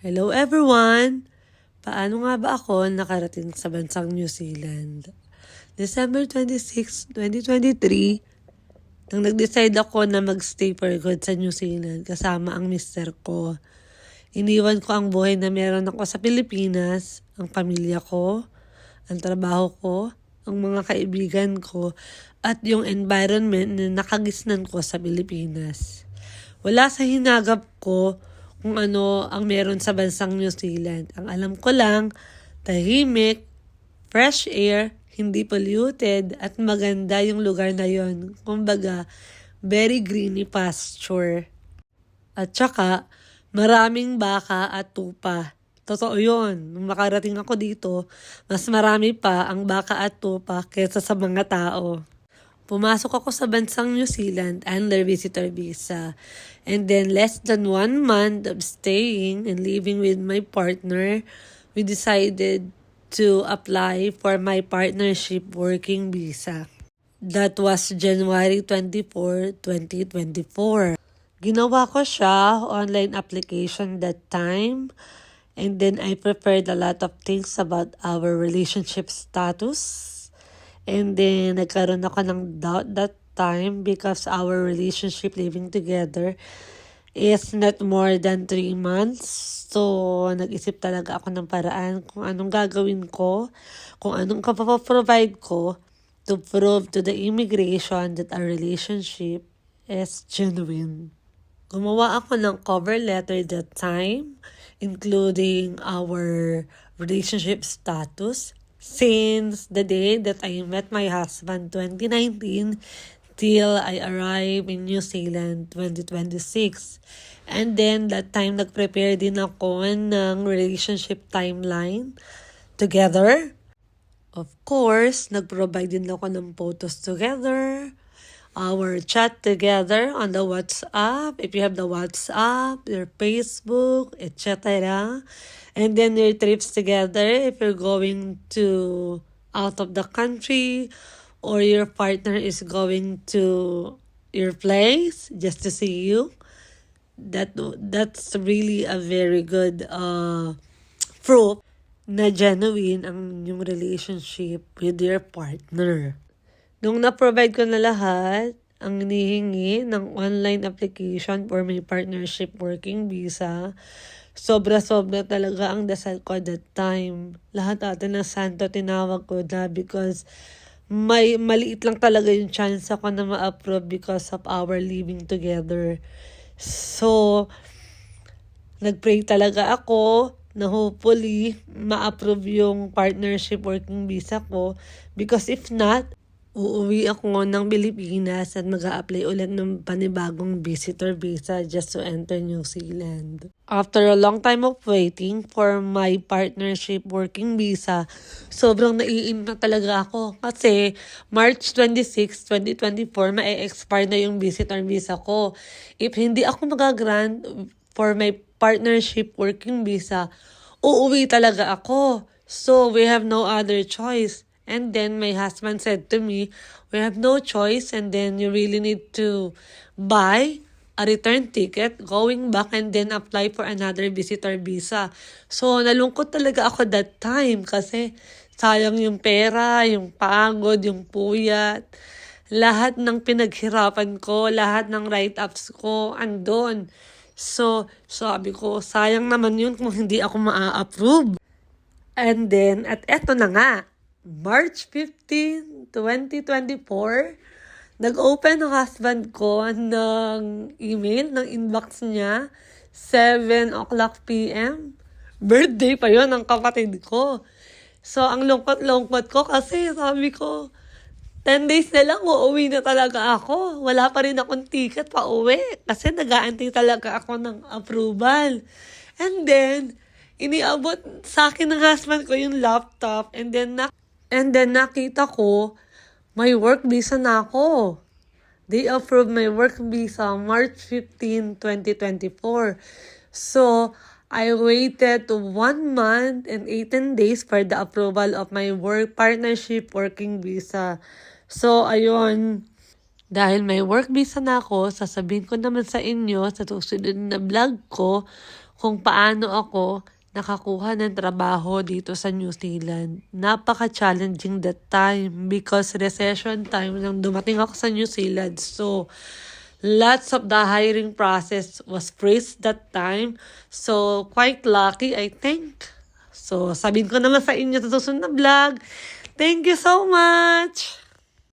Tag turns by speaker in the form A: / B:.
A: Hello everyone! Paano nga ba ako nakarating sa bansang New Zealand? December 26, 2023, nang nag-decide ako na mag-stay for good sa New Zealand kasama ang mister ko. Iniwan ko ang buhay na meron ako sa Pilipinas, ang pamilya ko, ang trabaho ko, ang mga kaibigan ko, at yung environment na nakagisnan ko sa Pilipinas. Wala sa hinagap ko kung ano ang meron sa bansang New Zealand. Ang alam ko lang, tahimik, fresh air, hindi polluted, at maganda yung lugar na yon. Kumbaga, very greeny pasture. At saka, maraming baka at tupa. Totoo yun. Nung makarating ako dito, mas marami pa ang baka at tupa kaysa sa mga tao. Pumasok ako sa bansang New Zealand under visitor visa. And then less than 1 month of staying and living with my partner, we decided to apply for my partnership working visa. That was January 24, 2024. Ginawa ko siya, online application that time. And then I prepared a lot of things about our relationship status. And then, nagkaroon ako ng doubt that time because our relationship living together is not more than 3 months. So, nag-isip talaga ako ng paraan kung anong gagawin ko, kung anong kapapaprovide ko to prove to the immigration that our relationship is genuine. Gumawa ako ng cover letter that time, including our relationship status, since the day that I met my husband 2019 till I arrived in New Zealand 2026. And then that time nag-prepare din ako ng relationship timeline together. Of course, nag-provide din ako ng photos together, our chat together on the WhatsApp, if you have the WhatsApp, your Facebook, etc. And then your trips together if you're going to out of the country or your partner is going to your place just to see you. That's really a very good proof na genuine ang yung relationship with your partner. Nung na-provide ko na lahat, ang hinihingi ng online application for my partnership working visa, sobra-sobra talaga ang dasal ko that time. Lahat atin ng santo tinawag ko na because may maliit lang talaga yung chance ako na ma-approve because of our living together. So, nag-pray talaga ako na hopefully ma-approve yung partnership working visa ko because if not, uuwi ako ng Pilipinas at mag-a-apply ulit ng panibagong visitor visa just to enter New Zealand. After a long time of waiting for my partnership working visa, sobrang naiinip na talaga ako. Kasi March 26, 2024, ma-expire na yung visitor visa ko. If hindi ako mag-grant for my partnership working visa, uuwi talaga ako. So we have no other choice. And then my husband said to me, we have no choice and then you really need to buy a return ticket going back and then apply for another visitor visa. So nalungkot talaga ako that time kasi sayang yung pera, yung pagod, yung puyat. Lahat ng pinaghirapan ko, lahat ng write-ups ko, andon. So sabi ko, sayang naman yun kung hindi ako maa-approve. And then, at eto na nga, March 15, 2024, nag-open ang husband ko ng email, ng inbox niya, 7 o'clock p.m. Birthday pa yon ng kapatid ko. So, ang lungkot-lungkot ko kasi sabi ko, 10 days na lang, uuwi na talaga ako. Wala pa rin akong ticket pa uwi kasi nag-aantay talaga ako ng approval. And then, iniabot sa akin ng husband ko yung laptop and then nakita ko, may work visa na ako. They approved my work visa March 15, 2024. So, I waited 1 month and 18 days for the approval of my work partnership working visa. So, ayun. Dahil may work visa na ako, sasabihin ko naman sa inyo sa susunod na vlog ko kung paano ako nakakuha ng trabaho dito sa New Zealand. Napaka-challenging that time because recession time nang dumating ako sa New Zealand. So, lots of the hiring process was freeze that time. So, quite lucky, I think. So, sabihin ko naman sa inyo sa susunod na vlog. Thank you so much!